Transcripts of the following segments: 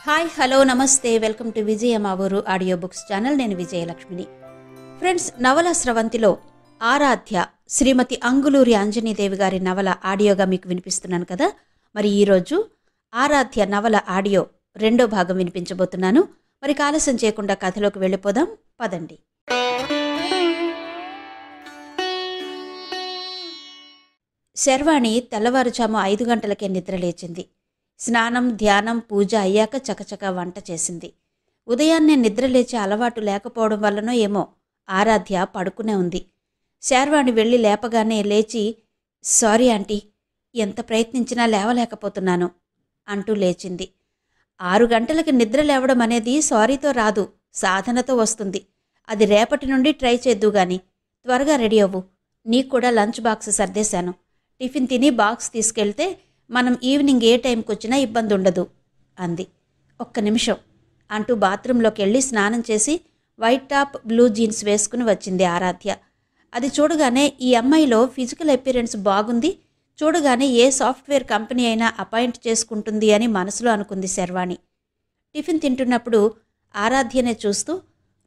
Hi hello నమస్తే welcome to విజయ మా ఊరు ఆడియో బుక్స్ ఛానల్. నేను విజయలక్ష్మిని. ఫ్రెండ్స్, నవల స్రవంతిలో ఆరాధ్య శ్రీమతి అంగులూరి అంజనీదేవి గారి నవల ఆడియోగా మీకు వినిపిస్తున్నాను కదా. మరి ఈరోజు ఆరాధ్య నవల ఆడియో రెండో భాగం వినిపించబోతున్నాను. మరి ఆలస్యం చేయకుండా కథలోకి వెళ్ళిపోదాం పదండి. శర్వాణి తెల్లవారుజాము 5 గంటలకే నిద్రలేచింది. స్నానం, ధ్యానం, పూజ అయ్యాక చకచక వంట చేసింది. ఉదయాన్నే నిద్రలేచే అలవాటు లేకపోవడం వల్లనో ఏమో ఆరాధ్య పడుకునే ఉంది. శర్వాణి వెళ్ళి లేపగానే లేచి, సారీ ఆంటీ, ఎంత ప్రయత్నించినా లేవలేకపోతున్నాను అంటూ లేచింది. 6 గంటలకి నిద్ర లేవడం అనేది సారీతో రాదు, సాధనతో వస్తుంది. అది రేపటి నుండి ట్రై చేద్దుగాని. త్వరగా రెడీ అవ్వు. నీకు కూడా లంచ్ బాక్స్ సర్దేశాను. టిఫిన్ తిని బాక్స్ తీసుకెళ్తే మనం ఈవినింగ్ ఏ టైంకి వచ్చినా ఇబ్బంది ఉండదు అంది. ఒక్క నిమిషం అంటూ బాత్రూంలోకి వెళ్ళి స్నానం చేసి వైట్ టాప్, బ్లూ జీన్స్ వేసుకుని వచ్చింది ఆరాధ్య. అది చూడగానే ఈ అమ్మాయిలో ఫిజికల్ అపియరెన్స్ బాగుంది, చూడగానే ఏ సాఫ్ట్వేర్ కంపెనీ అయినా అపాయింట్ చేసుకుంటుంది అని మనసులో అనుకుంది శర్వాణి. టిఫిన్ తింటున్నప్పుడు ఆరాధ్యనే చూస్తూ,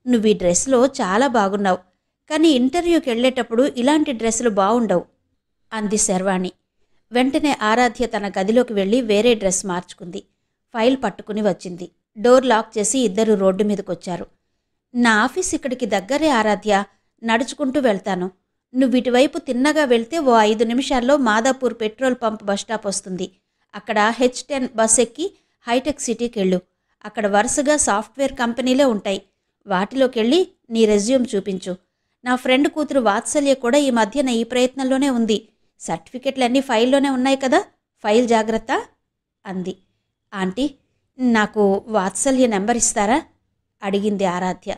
నువ్వు ఈ డ్రెస్లో చాలా బాగున్నావు, కానీ ఇంటర్వ్యూకి వెళ్ళేటప్పుడు ఇలాంటి డ్రెస్సులు బాగుండవు అంది శర్వాణి. వెంటనే ఆరాధ్య తన గదిలోకి వెళ్ళి వేరే డ్రెస్ మార్చుకుంది. ఫైల్ పట్టుకుని వచ్చింది. డోర్ లాక్ చేసి ఇద్దరు రోడ్డు మీదకొచ్చారు. నా ఆఫీస్ ఇక్కడికి దగ్గరే ఆరాధ్య, నడుచుకుంటూ వెళ్తాను. నువ్వు ఇటువైపు తిన్నగా వెళ్తే ఓ 5 నిమిషాల్లో మాదాపూర్ పెట్రోల్ పంప్ బస్టాప్ వస్తుంది. అక్కడ H10 బస్ ఎక్కి హైటెక్ సిటీకి వెళ్ళు. అక్కడ వరుసగా సాఫ్ట్వేర్ కంపెనీలే ఉంటాయి. వాటిలోకెళ్ళి నీ రెజ్యూమ్ చూపించు. నా ఫ్రెండ్ కూతురు వాత్సల్య కూడా ఈ మధ్యన ఈ ప్రయత్నంలోనే ఉంది. సర్టిఫికెట్లన్నీ ఫైల్లోనే ఉన్నాయి కదా, ఫైల్ జాగ్రత్త అంది. ఆంటీ, నాకు వాత్సల్య నెంబర్ ఇస్తారా అడిగింది ఆరాధ్య.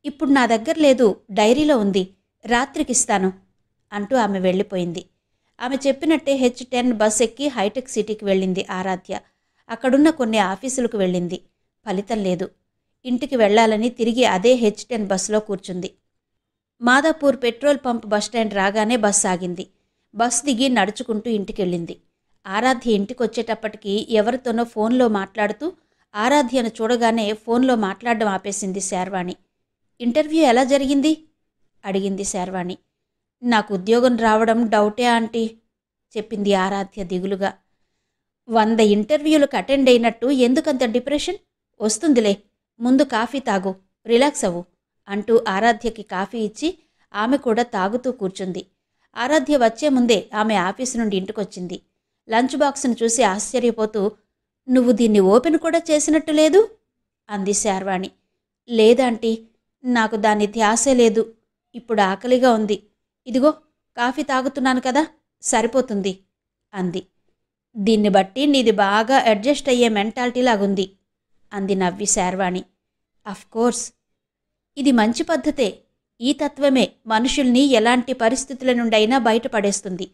ఇప్పుడు నా దగ్గర లేదు, డైరీలో ఉంది, రాత్రికిస్తాను అంటూ ఆమె వెళ్ళిపోయింది. ఆమె చెప్పినట్టే H10 బస్ ఎక్కి హైటెక్ సిటీకి వెళ్ళింది ఆరాధ్య. అక్కడున్న కొన్ని ఆఫీసులకు వెళ్ళింది. ఫలితం లేదు. ఇంటికి వెళ్లాలని తిరిగి అదే H10 బస్సులో కూర్చుంది. మాదాపూర్ పెట్రోల్ పంప్ బస్టాండ్ రాగానే బస్ ఆగింది. బస్ దిగి నడుచుకుంటూ ఇంటికెళ్ళింది. ఆరాధ్య ఇంటికొచ్చేటప్పటికి ఎవరితోనో ఫోన్లో మాట్లాడుతూ ఆరాధ్యను చూడగానే ఫోన్లో మాట్లాడడం ఆపేసింది శర్వాణి. ఇంటర్వ్యూ ఎలా జరిగింది అడిగింది శర్వాణి. నాకు ఉద్యోగం రావడం డౌటే ఆంటీ చెప్పింది ఆరాధ్య దిగులుగా. 100 ఇంటర్వ్యూలకు అటెండ్ అయినట్టు ఎందుకంత డిప్రెషన్? వస్తుందిలే, ముందు కాఫీ తాగు, రిలాక్స్ అవ్వు అంటూ ఆరాధ్యకి కాఫీ ఇచ్చి ఆమె కూడా తాగుతూ కూర్చుంది. ఆరాధ్య వచ్చే ముందే ఆమె ఆఫీసు నుండి ఇంటికొచ్చింది. లంచ్ బాక్స్ను చూసి ఆశ్చర్యపోతూ, నువ్వు దీన్ని ఓపెన్ కూడా చేసినట్టు లేదు అంది శర్వాణి. లేదాంటీ, నాకు దాని ధ్యాసే లేదు. ఇప్పుడు ఆకలిగా ఉంది. ఇదిగో కాఫీ తాగుతున్నాను కదా, సరిపోతుంది అంది. దీన్ని బట్టి నీది బాగా అడ్జస్ట్ అయ్యే మెంటాలిటీ లాగుంది అంది నవ్వి శర్వాణి. అఫ్కోర్స్, ఇది మంచి పద్ధతే. ఈ తత్వమే మనుషుల్ని ఎలాంటి పరిస్థితుల నుండైనా బయటపడేస్తుంది.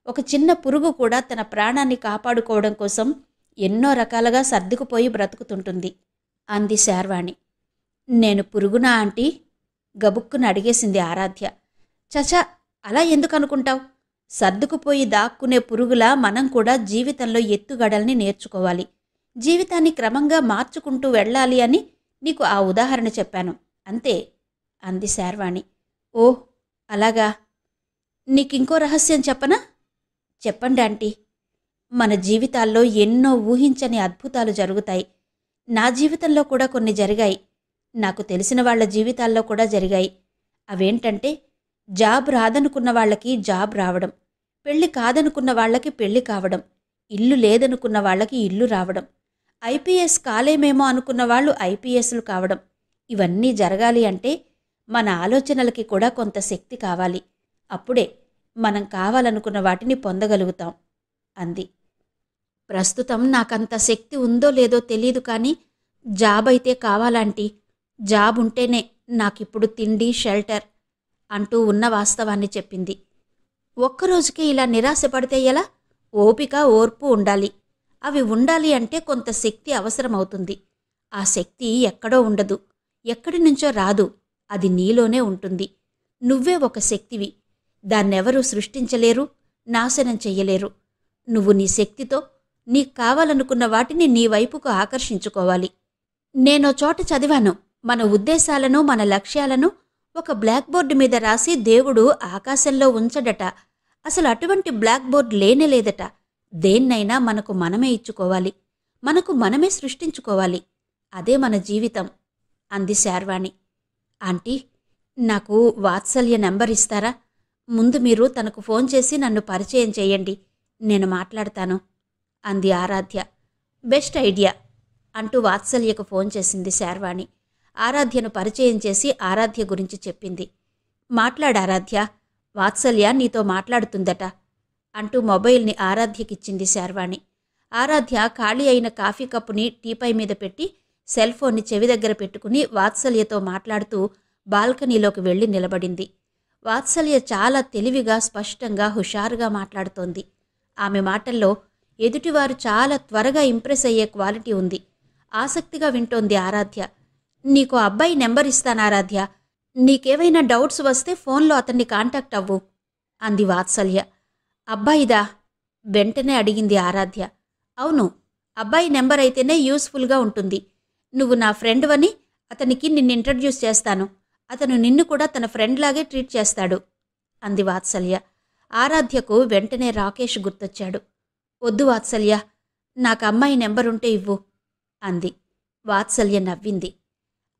ఒక చిన్న పురుగు కూడా తన ప్రాణాన్ని కాపాడుకోవడం కోసం ఎన్నో రకాలుగా సర్దుకుపోయి బ్రతుకుతుంటుంది అంది శర్వాణి. నేను పురుగునా ఆంటీ గబుక్కున అడిగేసింది ఆరాధ్య. చచా, అలా ఎందుకు అనుకుంటావు? సర్దుకుపోయి దాక్కునే పురుగులా మనం కూడా జీవితంలో ఎత్తుగడల్ని నేర్చుకోవాలి. జీవితాన్ని క్రమంగా మార్చుకుంటూ వెళ్ళాలి అని నీకు ఆ ఉదాహరణ చెప్పాను, అంతే అంది శర్వాణి. ఓహ్, అలాగా. నీకింకో రహస్యం చెప్పనా? చెప్పండి ఆంటీ. మన జీవితాల్లో ఎన్నో ఊహించని అద్భుతాలు జరుగుతాయి. నా జీవితంలో కూడా కొన్ని జరిగాయి. నాకు తెలిసిన వాళ్ల జీవితాల్లో కూడా జరిగాయి. అవేంటంటే, జాబ్ రాదనుకున్న వాళ్ళకి జాబ్ రావడం, పెళ్లి కాదనుకున్న వాళ్ళకి పెళ్లి కావడం, ఇల్లు లేదనుకున్న వాళ్ళకి ఇల్లు రావడం, ఐపీఎస్ కాలేమేమో అనుకున్న వాళ్ళు ఐపీఎస్లు కావడం. ఇవన్నీ జరగాలి అంటే మన ఆలోచనలకి కూడా కొంత శక్తి కావాలి. అప్పుడే మనం కావాలనుకున్న వాటిని పొందగలుగుతాం అంది. ప్రస్తుతం నాకంత శక్తి ఉందో లేదో తెలీదు, కానీ జాబ్ అయితే కావాలాంటీ. జాబ్ ఉంటేనే నాకిప్పుడు తిండి, షెల్టర్ అంటూ ఉన్న వాస్తవాన్ని చెప్పింది. ఒక్కరోజుకే ఇలా నిరాశపడితే ఎలా? ఓపిక, ఓర్పు ఉండాలి. అవి ఉండాలి అంటే కొంత శక్తి అవసరమవుతుంది. ఆ శక్తి ఎక్కడో ఉండదు, ఎక్కడి నుంచో రాదు, అది నీలోనే ఉంటుంది. నువ్వే ఒక శక్తివి. దాన్నెవరూ సృష్టించలేరు, నాశనం చెయ్యలేరు. నువ్వు నీ శక్తితో నీకు కావాలనుకున్న వాటిని నీ వైపుకు ఆకర్షించుకోవాలి. నేనో చోట చదివాను, మన ఉద్దేశాలను మన లక్ష్యాలను ఒక బ్లాక్ బోర్డు మీద రాసి దేవుడు ఆకాశంలో ఉంచడట. అసలు అటువంటి బ్లాక్ బోర్డు లేనేలేదట. దేన్నైనా మనకు మనమే ఇచ్చుకోవాలి, మనకు మనమే సృష్టించుకోవాలి. అదే మన జీవితం అంది శార్వాణి. ఆంటీ, నాకు వాత్సల్య నెంబర్ ఇస్తారా? ముందు మీరు తనకు ఫోన్ చేసి నన్ను పరిచయం చేయండి, నేను మాట్లాడతాను అంది ఆరాధ్య. బెస్ట్ ఐడియా అంటూ వాత్సల్యకు ఫోన్ చేసింది శార్వాణి. ఆరాధ్యను పరిచయం చేసి ఆరాధ్య గురించి చెప్పింది. మాట్లాడారాధ్య, వాత్సల్య నీతో మాట్లాడుతుందట అంటూ మొబైల్ని ఆరాధ్యకిచ్చింది శార్వాణి. ఆరాధ్య ఖాళీ అయిన కాఫీ కప్పుని టీపై మీద పెట్టి సెల్ ఫోన్ని చెవి దగ్గర పెట్టుకుని వాత్సల్యతో మాట్లాడుతూ బాల్కనీలోకి వెళ్లి నిలబడింది. వాత్సల్య చాలా తెలివిగా, స్పష్టంగా, హుషారుగా మాట్లాడుతోంది. ఆమె మాటల్లో ఎదుటివారు చాలా త్వరగా ఇంప్రెస్ అయ్యే క్వాలిటీ ఉంది. ఆసక్తిగా వింటోంది ఆరాధ్య. నీకో అబ్బాయి నెంబర్ ఇస్తాను ఆరాధ్య, నీకేవైనా డౌట్స్ వస్తే ఫోన్లో అతన్ని కాంటాక్ట్ అవ్వు అంది వాత్సల్య. అబ్బాయిదా? వెంటనే అడిగింది ఆరాధ్య. అవును, అబ్బాయి నెంబర్ అయితేనే యూస్ఫుల్గా ఉంటుంది. నువ్వు నా ఫ్రెండ్వని అతనికి నిన్ను ఇంట్రడ్యూస్ చేస్తాను. అతను నిన్ను కూడా తన ఫ్రెండ్ లాగే ట్రీట్ చేస్తాడు అంది వాత్సల్య. ఆరాధ్యకు వెంటనే రాకేష్ గుర్తొచ్చాడు. వద్దు వాత్సల్య, నాకు అమ్మాయి నెంబరుంటే ఇవ్వు అంది. వాత్సల్య నవ్వింది.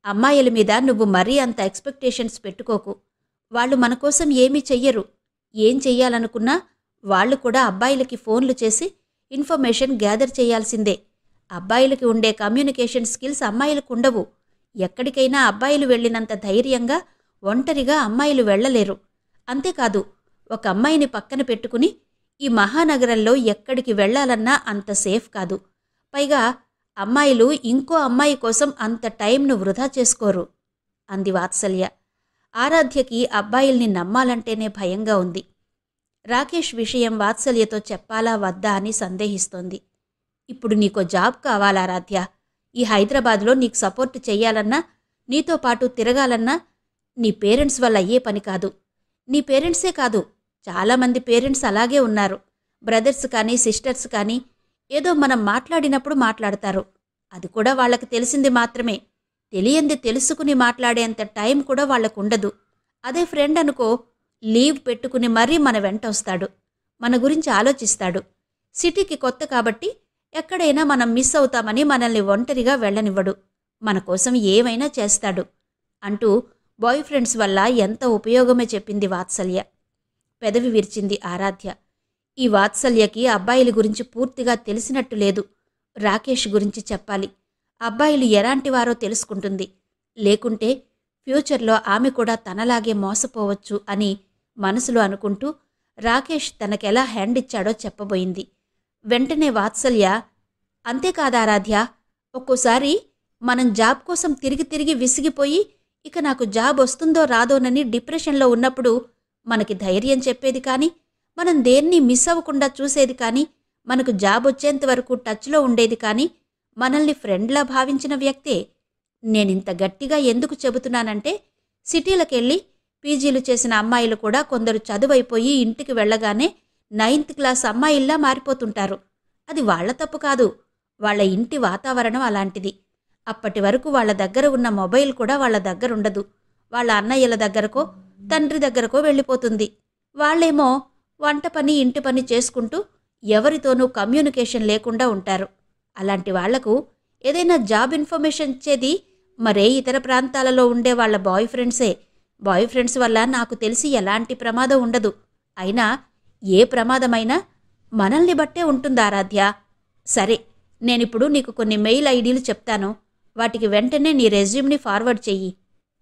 అమ్మాయిల మీద నువ్వు మరీ అంత ఎక్స్పెక్టేషన్స్ పెట్టుకోకు. వాళ్ళు మన కోసం ఏమీ చెయ్యరు. ఏం చెయ్యాలనుకున్నా వాళ్ళు కూడా అబ్బాయిలకి ఫోన్లు చేసి ఇన్ఫర్మేషన్ గ్యాదర్ చేయాల్సిందే. అబ్బాయిలకి ఉండే కమ్యూనికేషన్ స్కిల్స్ అమ్మాయిలకు ఉండవు. ఎక్కడికైనా అబ్బాయిలు వెళ్ళినంత ధైర్యంగా ఒంటరిగా అమ్మాయిలు వెళ్ళలేరు. అంతేకాదు, ఒక అమ్మాయిని పక్కన పెట్టుకుని ఈ మహానగరంలో ఎక్కడికి వెళ్లాలన్నా అంత సేఫ్ కాదు. పైగా అమ్మాయిలు ఇంకో అమ్మాయి కోసం అంత టైంను వృధా చేసుకోరు అంది వాత్సల్య. ఆరాధ్యకి అబ్బాయిల్ని నమ్మాలంటేనే భయంగా ఉంది. రాకేష్ విషయం వాత్సల్యతో చెప్పాలా వద్దా అని సందేహిస్తోంది. ఇప్పుడు నీకో జాబ్ కావాలా ఆరాధ్య? ఈ హైదరాబాద్లో నీకు సపోర్ట్ చెయ్యాలన్నా, నీతో పాటు తిరగాలన్నా నీ పేరెంట్స్ వల్ల అయ్యే పని కాదు. నీ పేరెంట్సే కాదు, చాలామంది పేరెంట్స్ అలాగే ఉన్నారు. బ్రదర్స్ కానీ సిస్టర్స్ కానీ ఏదో మనం మాట్లాడినప్పుడు మాట్లాడతారు. అది కూడా వాళ్ళకి తెలిసింది మాత్రమే. తెలియంది తెలుసుకుని మాట్లాడేంత టైం కూడా వాళ్ళకుండదు. అదే ఫ్రెండ్ అనుకో, లీవ్ పెట్టుకుని మరీ మన వెంట వస్తాడు, మన గురించి ఆలోచిస్తాడు. సిటీకి కొత్త కాబట్టి ఎక్కడైనా మనం మిస్ అవుతామని మనల్ని ఒంటరిగా వెళ్ళనివ్వడు. మన కోసం ఏమైనా చేస్తాడు అంటూ బాయ్ ఫ్రెండ్స్ వల్ల ఎంత ఉపయోగమే చెప్పింది వాత్సల్య. పెదవి విరిచింది ఆరాధ్య. ఈ వాత్సల్యకి అబ్బాయిల గురించి పూర్తిగా తెలిసినట్టు లేదు. రాకేష్ గురించి చెప్పాలి. అబ్బాయిలు ఎలాంటివారో తెలుసుకుంటుంది. లేకుంటే ఫ్యూచర్లో ఆమె కూడా తనలాగే మోసపోవచ్చు అని మనసులో అనుకుంటూ రాకేష్ తనకెలా హ్యాండ్ ఇచ్చాడో చెప్పబోయింది. వెంటనే వాత్సల్య, అంతేకాదా ఆరాధ్య, ఒక్కోసారి మనం జాబ్ కోసం తిరిగి తిరిగి విసిగిపోయి ఇక నాకు జాబ్ వస్తుందో రాదోనని డిప్రెషన్లో ఉన్నప్పుడు మనకి ధైర్యం చెప్పేది కానీ, మనం దేన్ని మిస్ అవ్వకుండా చూసేది కానీ, మనకు జాబ్ వచ్చేంత వరకు టచ్లో ఉండేది కానీ మనల్ని ఫ్రెండ్లా భావించిన వ్యక్తే. నేనింత గట్టిగా ఎందుకు చెబుతున్నానంటే, సిటీలకెళ్ళి పీజీలు చేసిన అమ్మాయిలు కూడా కొందరు చదువైపోయి ఇంటికి వెళ్ళగానే 9th క్లాస్ అమ్మాయిల్లా మారిపోతుంటారు. అది వాళ్ల తప్పు కాదు, వాళ్ల ఇంటి వాతావరణం అలాంటిది. అప్పటి వరకు వాళ్ల దగ్గర ఉన్న మొబైల్ కూడా వాళ్ల దగ్గరుండదు. వాళ్ళ అన్నయ్యల దగ్గరకో తండ్రి దగ్గరకో వెళ్ళిపోతుంది. వాళ్లేమో వంట పని ఇంటి పని చేసుకుంటూ ఎవరితోనూ కమ్యూనికేషన్ లేకుండా ఉంటారు. అలాంటి వాళ్లకు ఏదైనా జాబ్ ఇన్ఫర్మేషన్ ఇచ్చేది మరే ఇతర ప్రాంతాలలో ఉండే వాళ్ల బాయ్ ఫ్రెండ్సే. బాయ్ ఫ్రెండ్స్ వల్ల నాకు తెలిసి ఎలాంటి ప్రమాదం ఉండదు. అయినా ఏ ప్రమాదమైనా మనల్ని బట్టే ఉంటుందా ఆరాధ్య? సరే, నేనిప్పుడు నీకు కొన్ని మెయిల్ ఐడీలు చెప్తాను, వాటికి వెంటనే నీ రెజ్యూమ్ని ఫార్వర్డ్ చెయ్యి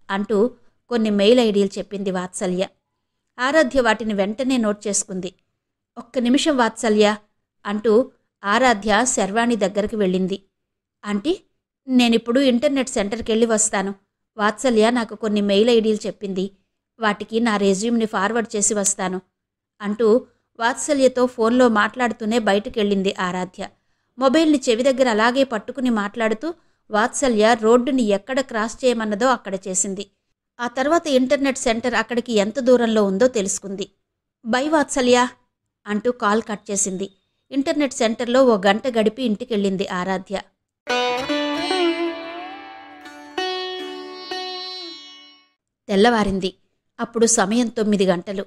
అంటూ కొన్ని మెయిల్ ఐడీలు చెప్పింది వాత్సల్య. ఆరాధ్య వాటిని వెంటనే నోట్ చేసుకుంది. ఒక్క నిమిషం వాత్సల్య అంటూ ఆరాధ్య శర్వాణి దగ్గరికి వెళ్ళింది. ఆంటీ, నేనిప్పుడు ఇంటర్నెట్ సెంటర్కి వెళ్ళి వస్తాను. వాత్సల్య నాకు కొన్ని మెయిల్ ఐడీలు చెప్పింది, వాటికి నా రెజ్యూమ్ని ఫార్వర్డ్ చేసి వస్తాను అంటూ వాత్సల్యతో ఫోన్లో మాట్లాడుతూనే బయటకెళ్ళింది ఆరాధ్య. మొబైల్ని చెవి దగ్గర అలాగే పట్టుకుని మాట్లాడుతూ వాత్సల్య రోడ్డుని ఎక్కడ క్రాస్ చేయమన్నదో అక్కడ చేసింది. ఆ తర్వాత ఇంటర్నెట్ సెంటర్ అక్కడికి ఎంత దూరంలో ఉందో తెలుసుకుంది. బై వాత్సల్య అంటూ కాల్ కట్ చేసింది. ఇంటర్నెట్ సెంటర్లో ఓ గంట గడిపి ఇంటికెళ్ళింది ఆరాధ్య. తెల్లవారింది. అప్పుడు సమయం 9 గంటలు.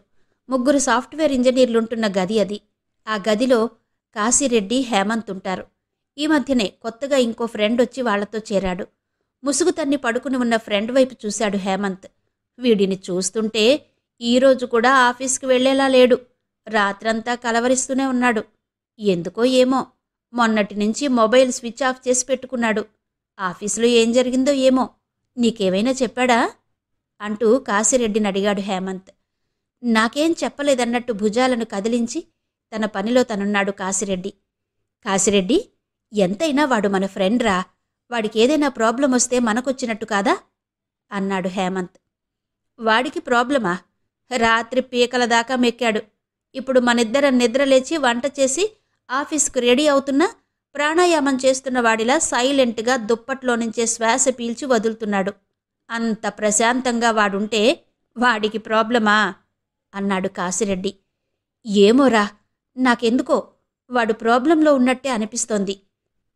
3 సాఫ్ట్వేర్ ఇంజనీర్లుంటున్న గది అది. ఆ గదిలో కాశీరెడ్డి, హేమంత్ ఉంటారు. ఈ మధ్యనే కొత్తగా ఇంకో ఫ్రెండ్ వచ్చి వాళ్లతో చేరాడు. ముసుగు తన్ని పడుకుని ఉన్న ఫ్రెండ్ వైపు చూశాడు హేమంత్. వీడిని చూస్తుంటే ఈరోజు కూడా ఆఫీస్కి వెళ్లేలా లేడు. రాత్రంతా కలవరిస్తూనే ఉన్నాడు. ఎందుకో ఏమో మొన్నటి నుంచి మొబైల్ స్విచ్ ఆఫ్ చేసి పెట్టుకున్నాడు. ఆఫీసులో ఏం జరిగిందో ఏమో, నీకేమైనా చెప్పాడా అంటూ కాశీరెడ్డిని అడిగాడు హేమంత్. నాకేం చెప్పలేదన్నట్టు భుజాలను కదిలించి తన పనిలో తనున్నాడు కాశీరెడ్డి. కాశీరెడ్డి, ఎంతైనా వాడు మన ఫ్రెండ్ రా. వాడికేదైనా ప్రాబ్లం వస్తే మనకొచ్చినట్టు కాదా అన్నాడు హేమంత్. వాడికి ప్రాబ్లమా? రాత్రి పీకల దాకా మెక్కాడు. ఇప్పుడు మనిద్దరం నిద్రలేచి వంట చేసి ఆఫీస్కు రెడీ అవుతున్నా ప్రాణాయామం చేస్తున్న వాడిలా సైలెంట్గా దుప్పట్లో నుంచే శ్వాస పీల్చి వదులుతున్నాడు. అంత ప్రశాంతంగా వాడుంటే వాడికి ప్రాబ్లమా అన్నాడు కాశీరెడ్డి. ఏమోరా, నాకెందుకో వాడు ప్రాబ్లంలో ఉన్నట్టే అనిపిస్తోంది.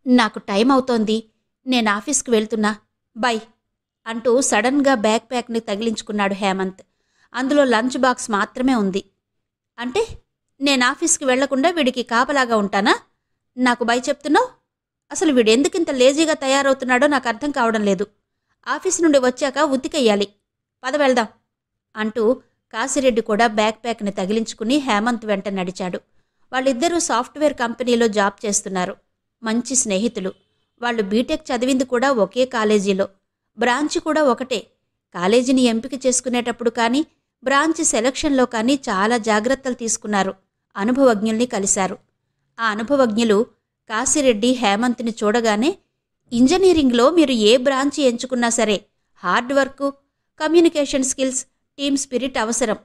నాకు టైం అవుతోంది, నేను ఆఫీస్కి వెళ్తున్నా, బై అంటూ సడన్గా బ్యాక్ ప్యాక్ని తగిలించుకున్నాడు హేమంత్. అందులో లంచ్ బాక్స్ మాత్రమే ఉంది. అంటే నేను ఆఫీస్కి వెళ్లకుండా వీడికి కాపలాగా ఉంటానా? నాకు బై చెప్తున్నావు? అసలు వీడెందుకింత లేజీగా తయారవుతున్నాడో నాకు అర్థం కావడం లేదు. ఆఫీస్ నుండి వచ్చాక ఉతికెయ్యాలి. పద వెళ్దాం అంటూ కాశీరెడ్డి కూడా బ్యాక్ ప్యాక్ని తగిలించుకుని హేమంత్ వెంట నడిచాడు. వాళ్ళిద్దరూ సాఫ్ట్వేర్ కంపెనీలో జాబ్ చేస్తున్నారు. మంచి స్నేహితులు. వాళ్ళు బీటెక్ చదివింది కూడా ఒకే కాలేజీలో. బ్రాంచ్ కూడా ఒకటే. కాలేజీని ఎంపిక చేసుకునేటప్పుడు కానీ బ్రాంచ్ సెలక్షన్లో కానీ చాలా జాగ్రత్తలు తీసుకున్నారు. అనుభవజ్ఞుల్ని కలిశారు. ఆ అనుభవజ్ఞులు కాశీరెడ్డి హేమంత్ని చూడగానే, ఇంజనీరింగ్లో మీరు ఏ బ్రాంచ్ ఎంచుకున్నా సరే hard work, communication skills, team spirit అవసరం.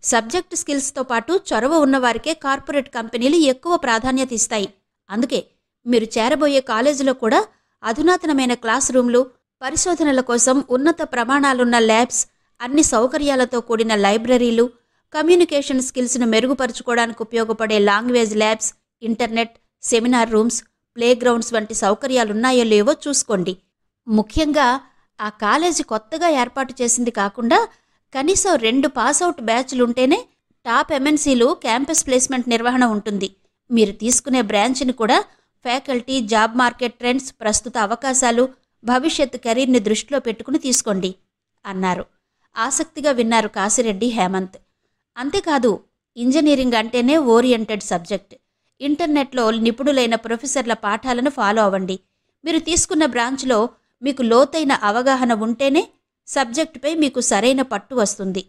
సబ్జెక్ట్ స్కిల్స్తో పాటు చొరవ ఉన్నవారికే కార్పొరేట్ కంపెనీలు ఎక్కువ ప్రాధాన్యత ఇస్తాయి. అందుకే మీరు చేరబోయే కాలేజీలో కూడా అధునాతనమైన క్లాస్ రూమ్లు, పరిశోధనల కోసం ఉన్నత ప్రమాణాలున్న ల్యాబ్స్, అన్ని సౌకర్యాలతో కూడిన లైబ్రరీలు, కమ్యూనికేషన్ స్కిల్స్ను మెరుగుపరుచుకోవడానికి ఉపయోగపడే language labs, internet, seminar rooms, playgrounds వంటి సౌకర్యాలున్నాయో లేవో చూసుకోండి. ముఖ్యంగా ఆ కాలేజీ కొత్తగా ఏర్పాటు చేసింది కాకుండా కనీసం 2 పాసౌట్ బ్యాచ్లుంటేనే టాప్ ఎంఎన్సీలు క్యాంపస్ ప్లేస్మెంట్ నిర్వహణ ఉంటుంది. మీరు తీసుకునే బ్రాంచ్ని కూడా ఫ్యాకల్టీ, జాబ్ మార్కెట్ ట్రెండ్స్, ప్రస్తుత అవకాశాలు, భవిష్యత్ కెరీర్ని దృష్టిలో పెట్టుకుని తీసుకోండి అన్నారు. ఆసక్తిగా విన్నారు కాశీరెడ్డి, హేమంత్. అంతేకాదు, ఇంజనీరింగ్ అంటేనే ఓరియంటెడ్ సబ్జెక్ట్. ఇంటర్నెట్లో నిపుణులైన ప్రొఫెసర్ల పాఠాలను ఫాలో అవ్వండి. మీరు తీసుకున్న బ్రాంచ్లో మీకు లోతైన అవగాహన ఉంటేనే సబ్జెక్టుపై మీకు సరైన పట్టు వస్తుంది.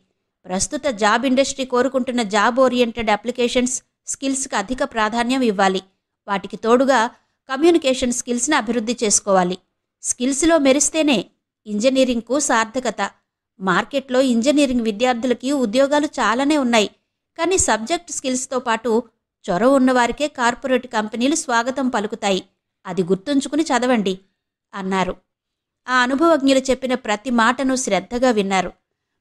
ప్రస్తుత జాబ్ ఇండస్ట్రీ కోరుకుంటున్న జాబ్ ఓరియంటెడ్ అప్లికేషన్స్, స్కిల్స్కి అధిక ప్రాధాన్యం ఇవ్వాలి. వాటికి తోడుగా కమ్యూనికేషన్ స్కిల్స్ని అభివృద్ధి చేసుకోవాలి. స్కిల్స్లో మెరిస్తేనే ఇంజనీరింగ్కు సార్థకత. మార్కెట్లో ఇంజనీరింగ్ విద్యార్థులకి ఉద్యోగాలు చాలానే ఉన్నాయి. కానీ సబ్జెక్ట్ స్కిల్స్తో పాటు చొరవ ఉన్నవారికే కార్పొరేట్ కంపెనీలు స్వాగతం పలుకుతాయి. అది గుర్తుంచుకుని చదవండి అన్నారు. ఆ అనుభవజ్ఞులు చెప్పిన ప్రతి మాటను శ్రద్ధగా విన్నారు.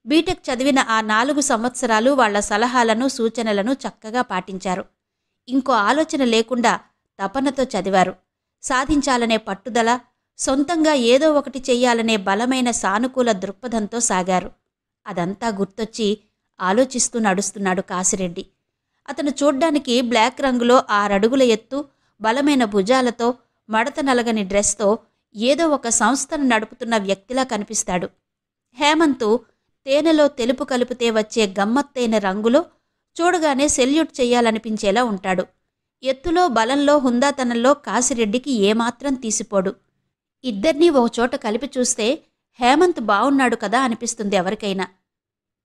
బీటెక్ చదివిన ఆ 4 సంవత్సరాలు వాళ్ల సలహాలను, సూచనలను చక్కగా పాటించారు. ఇంకో ఆలోచన లేకుండా తపనతో చదివారు. సాధించాలనే పట్టుదల, సొంతంగా ఏదో ఒకటి చెయ్యాలనే బలమైన సానుకూల దృక్పథంతో సాగారు. అదంతా గుర్తొచ్చి ఆలోచిస్తూ నడుస్తున్నాడు కాశీరెడ్డి. అతను చూడ్డానికి బ్లాక్ రంగులో 6 అడుగుల ఎత్తు, బలమైన భుజాలతో, మడత నలగని డ్రెస్తో ఏదో ఒక సంస్థను నడుపుతున్న వ్యక్తిలా కనిపిస్తాడు. హేమంత్ తేనెలో తెలుపు కలిపితే వచ్చే గమ్మత్తైన రంగులో చూడగానే సెల్యూట్ చెయ్యాలనిపించేలా ఉంటాడు. ఎత్తులో, బలంలో, హుందాతనంలో కాశీరెడ్డికి ఏమాత్రం తీసిపోడు. ఇద్దర్నీ ఓ చోట కలిపి చూస్తే హేమంత్ బావున్నాడు కదా అనిపిస్తుంది ఎవరికైనా.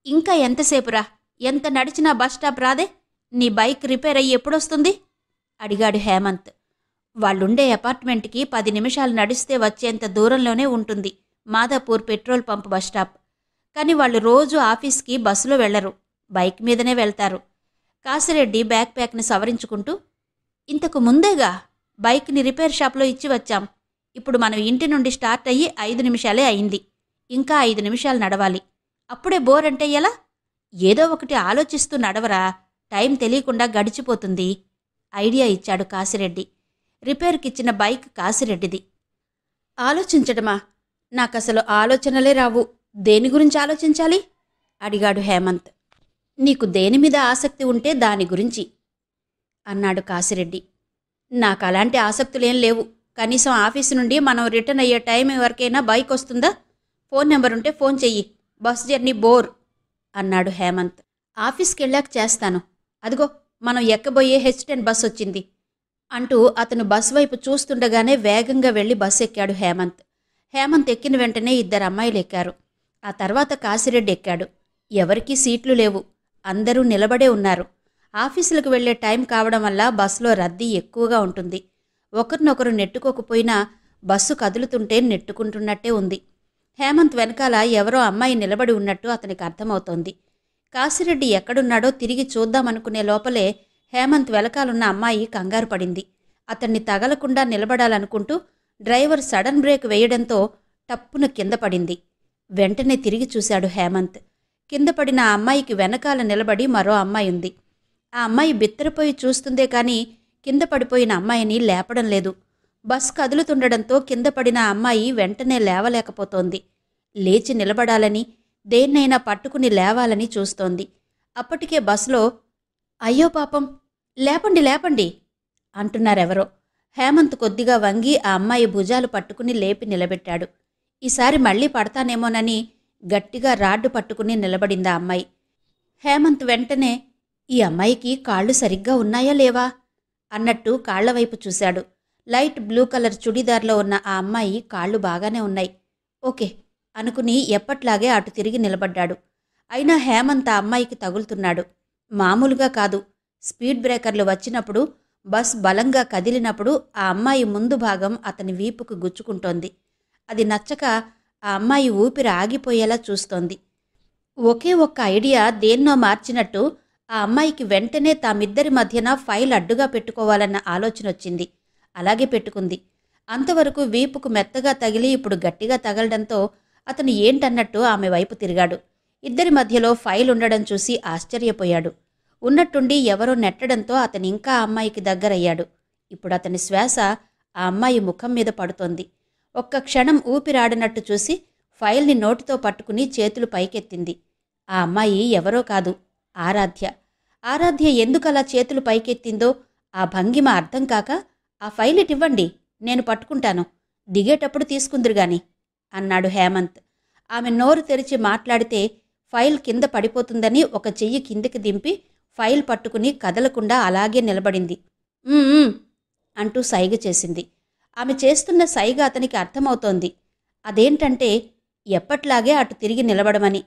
ఇంకా ఎంతసేపురా? ఎంత నడిచినా బస్టాప్ రాదే? నీ బైక్ రిపేర్ అయ్యి ఎప్పుడొస్తుంది అడిగాడు హేమంత్. వాళ్ళుండే అపార్ట్మెంట్కి 10 నిమిషాలు నడిస్తే వచ్చేంత దూరంలోనే ఉంటుంది మాదాపూర్ పెట్రోల్ పంప్ బస్టాప్. కానీ వాళ్ళు రోజు ఆఫీస్కి బస్సులో వెళ్లరు, బైక్ మీదనే వెళ్తారు. కాశీరెడ్డి బ్యాక్ ప్యాక్ని సవరించుకుంటూ, ఇంతకు ముందేగా బైక్ని రిపేర్ షాప్లో ఇచ్చి వచ్చాం. ఇప్పుడు మనం ఇంటి నుండి స్టార్ట్ అయ్యి 5 నిమిషాలే అయింది. ఇంకా 5 నిమిషాలు నడవాలి. అప్పుడే బోర్ అంటే ఎలా? ఏదో ఒకటి ఆలోచిస్తూ నడవరా, టైం తెలియకుండా గడిచిపోతుంది ఐడియా ఇచ్చాడు కాశిరెడ్డి. రిపేర్కిచ్చిన బైక్ కాశిరెడ్డిది. ఆలోచించడమా? నాకసలు ఆలోచనలే రావు. దేని గురించి ఆలోచించాలి? అడిగాడు హేమంత్. నీకు దేనిమీద ఆసక్తి ఉంటే దాని గురించి అన్నాడు కాశిరెడ్డి. నాకలాంటి ఆసక్తులేం లేవు. కనీసం ఆఫీసు నుండి మనం రిటర్న్ అయ్యే టైం వరకైనా బైక్ వస్తుందా? ఫోన్ నెంబరుంటే ఫోన్ చెయ్యి. బస్ జర్నీ బోర్ అన్నాడు హేమంత్. ఆఫీస్కెళ్ళాక చేస్తాను. అదిగో మనం ఎక్కబోయే H10 బస్ వచ్చింది అంటూ అతను బస్ వైపు చూస్తుండగానే వేగంగా వెళ్లి బస్ ఎక్కాడు హేమంత్. హేమంత్ ఎక్కిన వెంటనే 2 అమ్మాయిలు ఎక్కారు. ఆ తర్వాత కాశిరెడ్డి ఎక్కాడు. ఎవరికీ సీట్లు లేవు. అందరూ నిలబడే ఉన్నారు. ఆఫీసులకు వెళ్లే టైం కావడం వల్ల బస్సులో రద్దీ ఎక్కువగా ఉంటుంది. ఒకరినొకరు నెట్టుకోకపోయినా బస్సు కదులుతుంటే నెట్టుకుంటున్నట్టే ఉంది. హేమంత్ వెనకాల ఎవరో అమ్మాయి నిలబడి ఉన్నట్టు అతనికి అర్థమవుతోంది. కాశిరెడ్డి ఎక్కడున్నాడో తిరిగి చూద్దామనుకునే లోపలే హేమంత్ వెనకాలన్న అమ్మాయి కంగారు పడింది. అతన్ని తగలకుండా నిలబడాలనుకుంటూ డ్రైవర్ సడన్ బ్రేక్ వేయడంతో టప్పున కింద పడింది. వెంటనే తిరిగి చూశాడు హేమంత్. కింద పడిన ఆ అమ్మాయికి వెనకాల నిలబడి మరో అమ్మాయి ఉంది. ఆ అమ్మాయి బిత్తరపోయి చూస్తుందే కానీ కింద పడిపోయిన అమ్మాయిని లేపడం లేదు. బస్ కదులుతుండడంతో కింద పడిన ఆ అమ్మాయి వెంటనే లేవలేకపోతోంది. లేచి నిలబడాలని, దేన్నైనా పట్టుకుని లేవాలని చూస్తోంది. అప్పటికే బస్సులో అయ్యో పాపం, లేపండి లేపండి అంటున్నారెవరో. హేమంత్ కొద్దిగా వంగి ఆ అమ్మాయి భుజాలు పట్టుకుని లేపి నిలబెట్టాడు. ఈసారి మళ్లీ పడతానేమోనని గట్టిగా రాడ్డు పట్టుకుని నిలబడిందా అమ్మాయి. హేమంత్ వెంటనే ఈ అమ్మాయికి కాళ్ళు సరిగ్గా ఉన్నాయా లేవా అన్నట్టు కాళ్లవైపు చూశాడు. లైట్ బ్లూ కలర్ చుడీదార్లో ఉన్న ఆ అమ్మాయి కాళ్ళు బాగానే ఉన్నాయి. ఓకే అనుకుని ఎప్పట్లాగే అటు తిరిగి నిలబడ్డాడు. అయినా హేమంత్ ఆ అమ్మాయికి తగులుతున్నాడు. మామూలుగా కాదు. స్పీడ్ బ్రేకర్లు వచ్చినప్పుడు, బస్ బలంగా కదిలినప్పుడు ఆ అమ్మాయి ముందు భాగం అతని వీపుకు గుచ్చుకుంటోంది. అది నచ్చక ఆ అమ్మాయి ఊపిరి ఆగిపోయేలా చూస్తోంది. ఒకే ఒక్క ఐడియా దేన్నో మార్చినట్టు ఆ అమ్మాయికి వెంటనే తామిద్దరి మధ్యన ఫైల్ అడ్డుగా పెట్టుకోవాలన్న ఆలోచనొచ్చింది. అలాగే పెట్టుకుంది. అంతవరకు వీపుకు మెత్తగా తగిలి ఇప్పుడు గట్టిగా తగలడంతో అతను ఏంటన్నట్టు ఆమె వైపు తిరిగాడు. ఇద్దరి మధ్యలో ఫైల్ ఉండడం చూసి ఆశ్చర్యపోయాడు. ఉన్నట్టుండి ఎవరో నెట్టడంతో అతనింకా ఆ అమ్మాయికి దగ్గరయ్యాడు. ఇప్పుడు అతని శ్వాస ఆ అమ్మాయి ముఖం మీద పడుతోంది. ఒక్క క్షణం ఊపిరాడనట్టు చూసి ఫైల్ని నోటితో పట్టుకుని చేతులు పైకెత్తింది. ఆ అమ్మాయి ఎవరో కాదు, ఆరాధ్య. ఆరాధ్య ఎందుకలా చేతులు పైకెత్తిందో ఆ భంగిమ అర్థం కాక, ఆ ఫైల్ ఇటివ్వండి, నేను పట్టుకుంటాను, దిగేటప్పుడు తీసుకుందురుగాని అన్నాడు హేమంత్. ఆమె నోరు తెరిచి మాట్లాడితే ఫైల్ కింద పడిపోతుందని ఒక చెయ్యి కిందికి దింపి ఫైల్ పట్టుకుని కదలకుండా అలాగే నిలబడింది. అంటూ సైగ చేసింది. ఆమె చేస్తున్న సైగ అతనికి అర్థమవుతోంది. అదేంటంటే ఎప్పట్లాగే అటు తిరిగి నిలబడమని.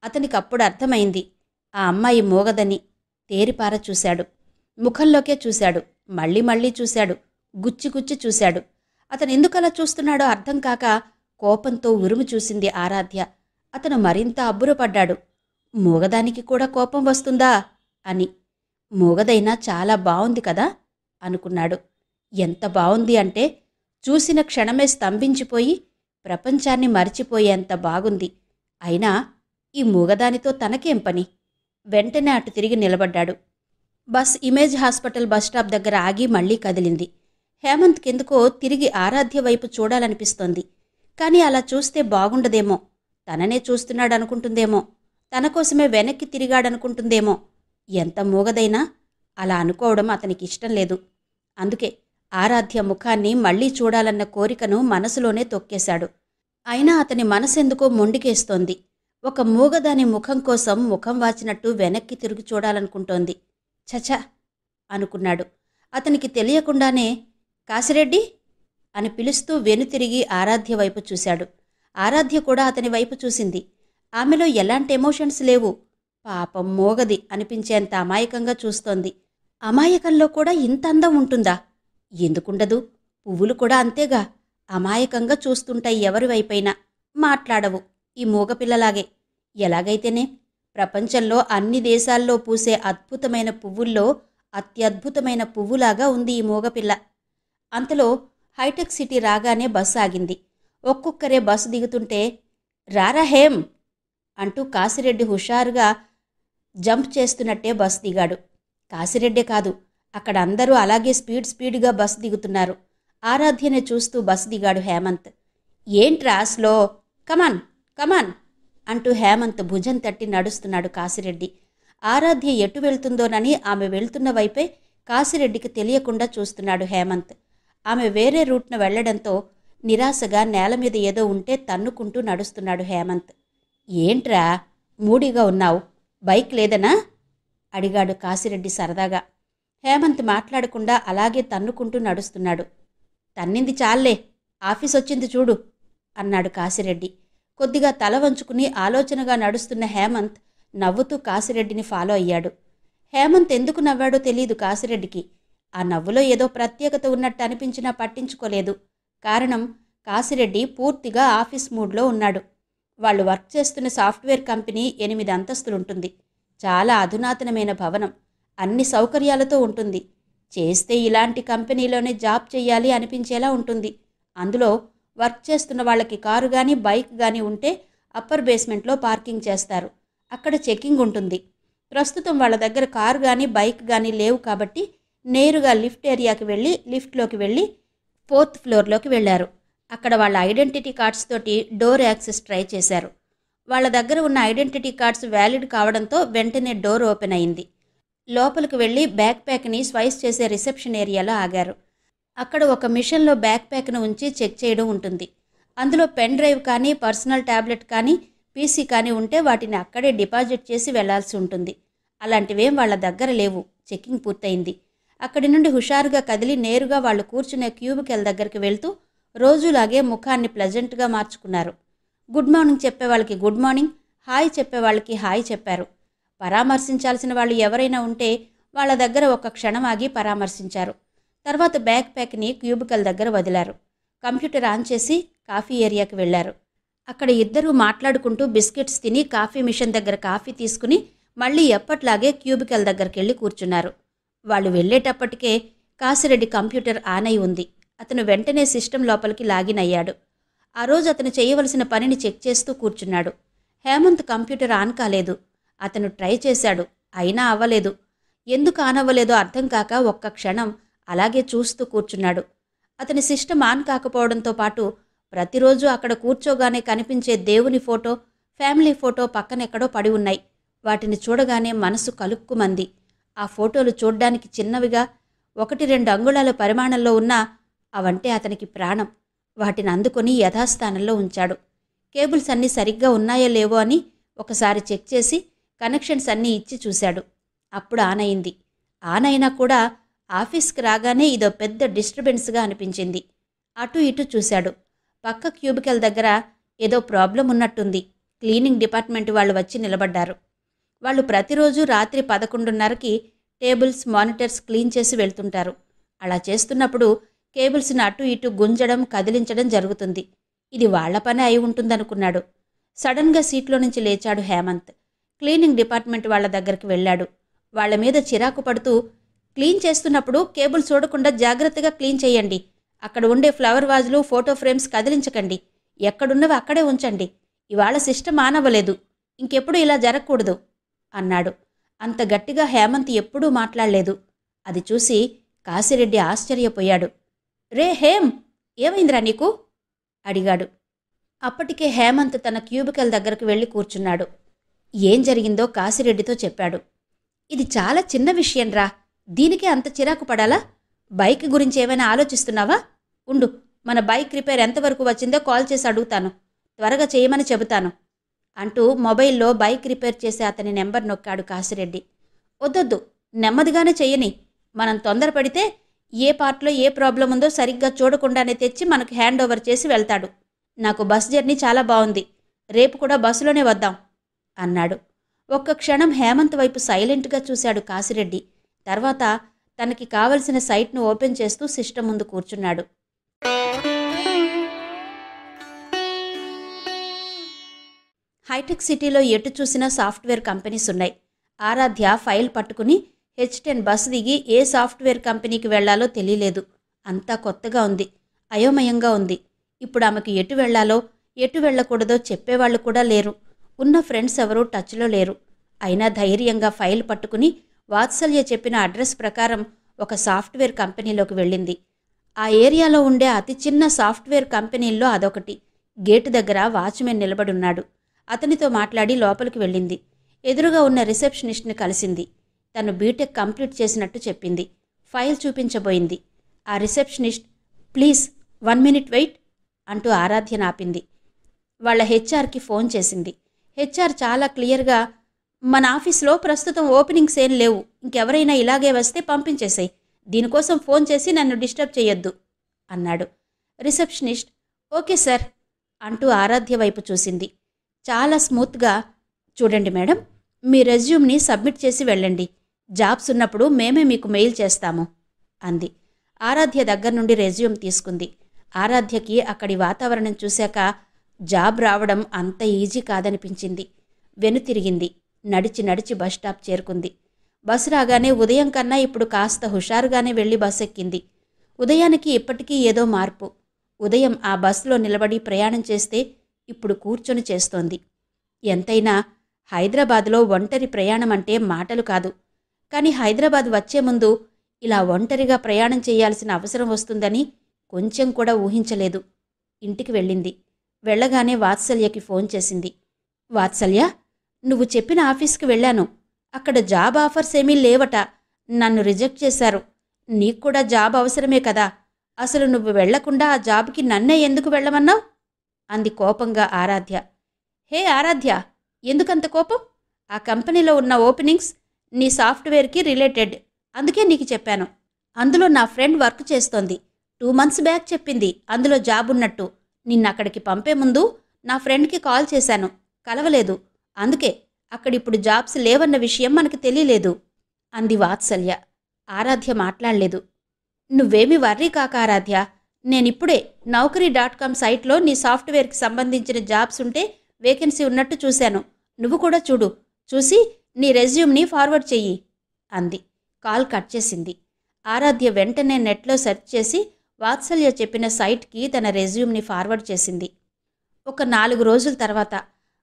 అతనికప్పుడు అర్థమైంది ఆ అమ్మాయి మోగదని. తేరిపార చూశాడు. ముఖంలోకే చూశాడు. మళ్ళీ మళ్ళీ చూశాడు. గుచ్చి చూశాడు. అతనెందుకలా చూస్తున్నాడో అర్థం కాక కోపంతో ఉరుము చూసింది ఆరాధ్య. అతను మరింత అబ్బురపడ్డాడు. మూగదానికి కూడా కోపం వస్తుందా అని. మూగదైనా చాలా బావుంది కదా అనుకున్నాడు. ఎంత బావుంది అంటే చూసిన క్షణమే స్తంభించిపోయి ప్రపంచాన్ని మరిచిపోయేంత బాగుంది. అయినా ఈ మూగదానితో తనకేం పని? వెంటనే అటు తిరిగి నిలబడ్డాడు. బస్ ఇమేజ్ హాస్పిటల్ బస్టాప్ దగ్గర ఆగి మళ్లీ కదిలింది. హేమంత్ కిందకో తిరిగి ఆరాధ్య వైపు చూడాలనిపిస్తోంది. కాని అలా చూస్తే బాగుండదేమో. తననే చూస్తున్నాడనుకుంటుందేమో. తన కోసమే వెనక్కి తిరిగాడనుకుంటుందేమో. ఎంత మూగదైనా అలా అనుకోవడం అతనికిష్టం లేదు. అందుకే ఆరాధ్య ముఖాన్ని మళ్లీ చూడాలన్న కోరికను మనసులోనే తొక్కేశాడు. అయినా అతని మనసెందుకో మొండికేస్తోంది. ఒక మూగదాని ముఖం కోసం ముఖం వాచినట్టు వెనక్కి తిరిగి చూడాలనుకుంటోంది. చచ అనుకున్నాడు. అతనికి తెలియకుండానే కాశిరెడ్డి అని పిలుస్తూ వెనుతిరిగి ఆరాధ్య వైపు చూశాడు. ఆరాధ్య కూడా అతని వైపు చూసింది. ఆమెలో ఎలాంటి ఎమోషన్స్ లేవు. పాపం మోగది అనిపించేంత అమాయకంగా చూస్తోంది. అమాయకంలో కూడా ఇంత అందం ఉంటుందా? ఎందుకుండదు? పువ్వులు కూడా అంతేగా, అమాయకంగా చూస్తుంటాయి ఎవరి వైపైనా. మాట్లాడవు. ఈ మూగపిల్లలాగే. ఎలాగైతేనే ప్రపంచంలో అన్ని దేశాల్లో పూసే అద్భుతమైన పువ్వుల్లో అత్యద్భుతమైన పువ్వులాగా ఉంది ఈ మూగపిల్ల. అంతలో హైటెక్ సిటీ రాగానే బస్సు ఆగింది. ఒక్కొక్కరే బస్సు దిగుతుంటే రారా హేమ్ అంటూ కాశిరెడ్డి హుషారుగా జంప్ చేస్తున్నట్టే బస్సు దిగాడు. కాశిరెడ్డే కాదు, అక్కడ అందరూ అలాగే స్పీడ్గా బస్సు దిగుతున్నారు. ఆరాధ్యని చూస్తూ బస్సు దిగాడు హేమంత్. ఏంట్రా స్లో, కమాన్ కమాన్ అంటూ హేమంత్ భుజం తట్టి నడుస్తున్నాడు కాశిరెడ్డి. ఆరాధ్య ఎటు వెళ్తుందోనని ఆమె వెళ్తున్న వైపే కాశిరెడ్డికి తెలియకుండా చూస్తున్నాడు హేమంత్. ఆమె వేరే రూట్ను వెళ్లడంతో నిరాశగా నేల మీద ఏదో ఉంటే తన్నుకుంటూ నడుస్తున్నాడు హేమంత్. ఏంట్రా మూడీగా ఉన్నావు, బైక్ లేదనా అడిగాడు కాశిరెడ్డి సరదాగా. హేమంత్ మాట్లాడకుండా అలాగే తన్నుకుంటూ నడుస్తున్నాడు. తన్నింది చాల్లే, ఆఫీస్ వచ్చింది చూడు అన్నాడు కాశిరెడ్డి. కొద్దిగా తల వంచుకుని ఆలోచనగా నడుస్తున్న హేమంత్ నవ్వుతూ కాశిరెడ్డిని ఫాలో అయ్యాడు. హేమంత్ ఎందుకు నవ్వాడో తెలీదు కాశిరెడ్డికి. ఆ నవ్వులో ఏదో ప్రత్యేకత ఉన్నట్టు అనిపించినా పట్టించుకోలేదు. కారణం, కాశిరెడ్డి పూర్తిగా ఆఫీస్ మూడ్లో ఉన్నాడు. వాళ్ళు వర్క్ చేస్తున్న సాఫ్ట్వేర్ కంపెనీ 8 అంతస్తులుంటుంది. చాలా అధునాతనమైన భవనం, అన్ని సౌకర్యాలతో ఉంటుంది. చేస్తే ఇలాంటి కంపెనీలోనే జాబ్ చెయ్యాలి అనిపించేలా ఉంటుంది. అందులో వర్క్ చేస్తున్న వాళ్ళకి కారు కానీ బైక్ కానీ ఉంటే అప్పర్ బేస్మెంట్లో పార్కింగ్ చేస్తారు. అక్కడ చెకింగ్ ఉంటుంది. ప్రస్తుతం వాళ్ళ దగ్గర కారు కానీ బైక్ కానీ లేవు కాబట్టి నేరుగా లిఫ్ట్ ఏరియాకి వెళ్ళి లిఫ్ట్లోకి వెళ్ళి 4th ఫ్లోర్లోకి వెళ్ళారు. అక్కడ వాళ్ళ ఐడెంటిటీ కార్డ్స్ తోటి డోర్ యాక్సెస్ ట్రై చేశారు. వాళ్ళ దగ్గర ఉన్న ఐడెంటిటీ కార్డ్స్ వ్యాలిడ్ కావడంతో వెంటనే డోర్ ఓపెన్ అయింది. లోపలికి వెళ్ళి బ్యాక్ ప్యాక్ని స్వైస్ చేసే రిసెప్షన్ ఏరియాలో ఆగారు. అక్కడ ఒక మిషన్లో బ్యాక్ ప్యాక్ను ఉంచి చెక్ చేయడం ఉంటుంది. అందులో పెన్ డ్రైవ్ కానీ పర్సనల్ ట్యాబ్లెట్ కానీ పీసీ కానీ ఉంటే వాటిని అక్కడే డిపాజిట్ చేసి వెళ్లాల్సి ఉంటుంది. అలాంటివేం వాళ్ళ దగ్గర లేవు. చెకింగ్ పూర్తయింది. అక్కడి నుండి హుషారుగా కదిలి నేరుగా వాళ్ళు కూర్చునే క్యూబికల్ దగ్గరికి వెళ్తూ రోజులాగే ముఖాన్ని ప్లెజెంట్గా మార్చుకున్నారు. గుడ్ మార్నింగ్ చెప్పే వాళ్ళకి గుడ్ మార్నింగ్, హాయ్ చెప్పే వాళ్ళకి హాయ్ చెప్పారు. పరామర్శించాల్సిన వాళ్ళు ఎవరైనా ఉంటే వాళ్ళ దగ్గర ఒక క్షణం ఆగి పరామర్శించారు. తర్వాత బ్యాక్ ప్యాక్ని క్యూబికల్ దగ్గర వదిలారు. కంప్యూటర్ ఆన్ చేసి కాఫీ ఏరియాకి వెళ్లారు. అక్కడ ఇద్దరూ మాట్లాడుకుంటూ బిస్కెట్స్ తిని కాఫీ మిషన్ దగ్గర కాఫీ తీసుకుని మళ్ళీ ఎప్పట్లాగే క్యూబికల్ దగ్గరికి వెళ్ళి కూర్చున్నారు. వాళ్ళు వెళ్ళేటప్పటికే కాశిరెడ్డి కంప్యూటర్ ఆన్ అయి ఉంది. అతను వెంటనే సిస్టమ్ లోపలికి లాగిన్ అయ్యాడు. ఆ రోజు అతను చేయవలసిన పనిని చెక్ చేస్తూ కూర్చున్నాడు. హేమంత్ కంప్యూటర్ ఆన్ కాలేదు. అతను ట్రై చేశాడు, అయినా అవ్వలేదు. ఎందుకు ఆన్ అవ్వలేదో అర్థం కాక ఒక్క క్షణం అలాగే చూస్తూ కూర్చున్నాడు. అతని సిస్టమ్ ఆన్ కాకపోవడంతో పాటు ప్రతిరోజు అక్కడ కూర్చోగానే కనిపించే దేవుని ఫోటో, ఫ్యామిలీ ఫోటో పక్కనెక్కడో పడి ఉన్నాయి. వాటిని చూడగానే మనసు కలుక్కుమంది. ఆ ఫోటోలు చూడ్డానికి చిన్నవిగా 1-2 అంగుళాల పరిమాణంలో ఉన్నా అవంటే అతనికి ప్రాణం. వాటిని అందుకొని యథాస్థానంలో ఉంచాడు. కేబుల్స్ అన్నీ సరిగ్గా ఉన్నాయో లేవో అని ఒకసారి చెక్ చేసి కనెక్షన్స్ అన్నీ ఇచ్చి చూశాడు. అప్పుడు ఆన్ అయింది. ఆన్ అయినా కూడా ఆఫీస్కి రాగానే ఇదో పెద్ద డిస్టర్బెన్స్గా అనిపించింది. అటు ఇటు చూశాడు. పక్క క్యూబికల్ దగ్గర ఏదో ప్రాబ్లం ఉన్నట్టుంది. క్లీనింగ్ డిపార్ట్మెంట్ వాళ్ళు వచ్చి నిలబడ్డారు. వాళ్ళు ప్రతిరోజు రాత్రి 11:30కి టేబుల్స్, మానిటర్స్ క్లీన్ చేసి వెళ్తుంటారు. అలా చేస్తున్నప్పుడు కేబుల్స్ని అటు ఇటు గుంజడం, కదిలించడం జరుగుతుంది. ఇది వాళ్ల పనే అయి ఉంటుందనుకున్నాడు. సడన్గా సీట్లో నుంచి లేచాడు హేమంత్. క్లీనింగ్ డిపార్ట్మెంట్ వాళ్ళ దగ్గరికి వెళ్ళాడు. వాళ్ల మీద చిరాకు పడుతూ, క్లీన్ చేస్తున్నప్పుడు కేబుల్ చూడకుండా జాగ్రత్తగా క్లీన్ చేయండి. అక్కడ ఉండే ఫ్లవర్ వాజులు, ఫోటో ఫ్రేమ్స్ కదిలించకండి. ఎక్కడున్నవి అక్కడే ఉంచండి. ఇవాళ సిస్టమ్ ఆన్ అవ్వలేదు. ఇంకెప్పుడు ఇలా జరగకూడదు అన్నాడు. అంత గట్టిగా హేమంత్ ఎప్పుడూ మాట్లాడలేదు. అది చూసి కాశిరెడ్డి ఆశ్చర్యపోయాడు. రే హేమ్, ఏమైందిరా నీకు అడిగాడు. అప్పటికే హేమంత్ తన క్యూబికల్ దగ్గరకు వెళ్ళి కూర్చున్నాడు. ఏం జరిగిందో కాశిరెడ్డితో చెప్పాడు. ఇది చాలా చిన్న విషయంరా, దీనికే అంత చిరాకు పడాలా? బైక్ గురించి ఏమైనా ఆలోచిస్తున్నావా? ఉండు, మన బైక్ రిపేర్ ఎంతవరకు వచ్చిందో కాల్ చేసి అడుగుతాను. త్వరగా చేయమని చెబుతాను అంటూ మొబైల్లో బైక్ రిపేర్ చేసే అతని నెంబర్ నొక్కాడు కాశిరెడ్డి. వద్దొద్దు, నెమ్మదిగానే చెయ్యని. మనం తొందరపడితే ఏ పార్ట్లో ఏ ప్రాబ్లం ఉందో సరిగ్గా చూడకుండానే తెచ్చి మనకు హ్యాండ్ ఓవర్ చేసి వెళ్తాడు. నాకు బస్ జర్నీ చాలా బాగుంది. రేపు కూడా బస్సులోనే వద్దాం అన్నాడు. ఒక్క క్షణం హేమంత్ వైపు సైలెంట్గా చూశాడు కాశిరెడ్డి. తర్వాత తనకి కావలసిన సైట్ను ఓపెన్ చేస్తూ సిస్టమ్ ముందు కూర్చున్నాడు. హైటెక్ సిటీలో ఎటు చూసినా సాఫ్ట్వేర్ కంపెనీస్ ఉన్నాయి. ఆరాధ్య ఫైల్ పట్టుకుని H10 బస్సు దిగి ఏ సాఫ్ట్వేర్ కంపెనీకి వెళ్లాలో తెలియలేదు. అంతా కొత్తగా ఉంది, అయోమయంగా ఉంది. ఇప్పుడు ఆమెకు ఎటు వెళ్లాలో ఎటు వెళ్లకూడదో చెప్పేవాళ్లు కూడా లేరు. ఉన్న ఫ్రెండ్స్ ఎవరూ టచ్లో లేరు. అయినా ధైర్యంగా ఫైల్ పట్టుకుని వాత్సల్య చెప్పిన అడ్రస్ ప్రకారం ఒక సాఫ్ట్వేర్ కంపెనీలోకి వెళ్ళింది. ఆ ఏరియాలో ఉండే అతి చిన్న సాఫ్ట్వేర్ కంపెనీల్లో అదొకటి. గేటు దగ్గర వాచ్మెన్ నిలబడున్నాడు. అతనితో మాట్లాడి లోపలికి వెళ్ళింది. ఎదురుగా ఉన్న రిసెప్షనిస్ట్ని కలిసింది. తను బీటెక్ కంప్లీట్ చేసినట్టు చెప్పింది. ఫైల్ చూపించబోయింది. ఆ రిసెప్షనిస్ట్ ప్లీజ్ 1 మినిట్ వెయిట్ అంటూ ఆరాధ్యను ఆపింది. వాళ్ళ హెచ్ఆర్కి ఫోన్ చేసింది. హెచ్ఆర్ చాలా క్లియర్గా మన ఆఫీస్లో ప్రస్తుతం ఓపెనింగ్స్ ఏం లేవు, ఇంకెవరైనా ఇలాగే వస్తే పంపించేసేయ్, దీనికోసం ఫోన్ చేసి నన్ను డిస్టర్బ్ చేయొద్దు అన్నాడు. రిసెప్షనిస్ట్ ఓకే సార్ అంటూ ఆరాధ్య వైపు చూసింది. చాలా స్మూత్గా చూడండి మేడం, మీ రెజ్యూమ్ని సబ్మిట్ చేసి వెళ్ళండి, జాబ్స్ ఉన్నప్పుడు మేమే మీకు మెయిల్ చేస్తాము అంది. ఆరాధ్య దగ్గర నుండి రెజ్యూమ్ తీసుకుంది. ఆరాధ్యకి అక్కడి వాతావరణం చూశాక జాబ్ రావడం అంత ఈజీ కాదనిపించింది. వెనుతిరిగింది. నడిచి బస్టాప్ చేరుకుంది. బస్సు రాగానే ఉదయం కన్నా ఇప్పుడు కాస్త హుషారుగానే వెళ్ళి బస్సు ఎక్కింది. ఉదయానికి ఇప్పటికీ ఏదో మార్పు. ఉదయం ఆ బస్సులో నిలబడి ప్రయాణం చేస్తే ఇప్పుడు కూర్చొని చేస్తోంది. ఎంతైనా హైదరాబాద్లో ఒంటరి ప్రయాణం అంటే మాటలు కాదు. కానీ హైదరాబాద్ వచ్చే ముందు ఇలా ఒంటరిగా ప్రయాణం చేయాల్సిన అవసరం వస్తుందని కొంచెం కూడా ఊహించలేదు. ఇంటికి వెళ్ళింది. వెళ్ళగానే వాత్సల్యకి ఫోన్ చేసింది. వాత్సల్య, నువ్వు చెప్పిన ఆఫీస్కి వెళ్ళాను. అక్కడ జాబ్ ఆఫర్స్ ఏమీ లేవట. నన్ను రిజెక్ట్ చేశారు. నీకు కూడా జాబ్ అవసరమే కదా, అసలు నువ్వు వెళ్లకుండా ఆ జాబ్కి నన్నే ఎందుకు వెళ్ళమన్నావు అంది కోపంగా ఆరాధ్య. హే ఆరాధ్య, ఎందుకంత కోపం? ఆ కంపెనీలో ఉన్న ఓపెనింగ్స్ నీ సాఫ్ట్వేర్కి రిలేటెడ్, అందుకే నీకు చెప్పాను. అందులో నా ఫ్రెండ్ వర్క్ చేస్తోంది. 2 మంత్స్ బ్యాక్ చెప్పింది అందులో జాబ్ ఉన్నట్టు. నిన్నక్కడికి పంపే ముందు నా ఫ్రెండ్కి కాల్ చేశాను, కలవలేదు. అందుకే అక్కడిప్పుడు జాబ్స్ లేవన్న విషయం మనకు తెలియలేదు అంది వాత్సల్య. ఆరాధ్య మాట్లాడలేదు. నువ్వేమీ వర్రీ కాక ఆరాధ్య, నేనిప్పుడే Naukri.com సైట్లో నీ సాఫ్ట్వేర్కి సంబంధించిన జాబ్స్ ఉంటే వేకెన్సీ ఉన్నట్టు చూశాను. నువ్వు కూడా చూడు, చూసి నీ రెజ్యూమ్ని ఫార్వర్డ్ చెయ్యి అంది. కాల్ కట్ చేసింది. ఆరాధ్య వెంటనే నెట్లో సెర్చ్ చేసి వాత్సల్య చెప్పిన సైట్కి తన రెజ్యూమ్ని ఫార్వర్డ్ చేసింది. ఒక 4 రోజుల తర్వాత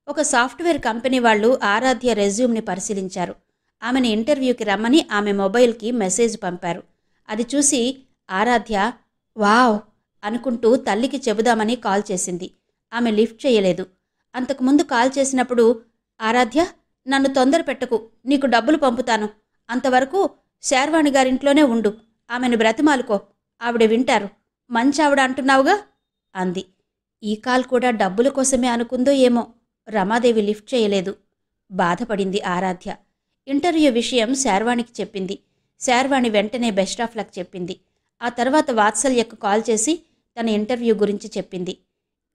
ఒక సాఫ్ట్వేర్ కంపెనీ వాళ్ళు ఆరాధ్య రెజ్యూమ్ని పరిశీలించారు. ఆమెను ఇంటర్వ్యూకి రమ్మని ఆమె మొబైల్కి మెసేజ్ పంపారు. అది చూసి ఆరాధ్య వావ్ అనుకుంటూ తల్లికి చెబుదామని కాల్ చేసింది. ఆమె లిఫ్ట్ చేయలేదు. అంతకుముందు కాల్ చేసినప్పుడు ఆరాధ్య, నన్ను తొందర పెట్టకు, నీకు డబ్బులు పంపుతాను, అంతవరకు శార్వాణి గారింట్లోనే ఉండు, ఆమెను బ్రతిమాలుకో, ఆవిడ వింటారు, మంచి ఆవిడ అంటున్నావుగా అంది. ఈ కాల్ కూడా డబ్బుల కోసమే అనుకుందో ఏమో. రమాదేవి లిఫ్ట్ చేయలేదు. బాధపడింది ఆరాధ్య. ఇంటర్వ్యూ విషయం శార్వాణికి చెప్పింది. శార్వాణి వెంటనే బెస్ట్ ఆఫ్ లక్ చెప్పింది. ఆ తర్వాత వాత్సల్యకు కాల్ చేసి తన ఇంటర్వ్యూ గురించి చెప్పింది.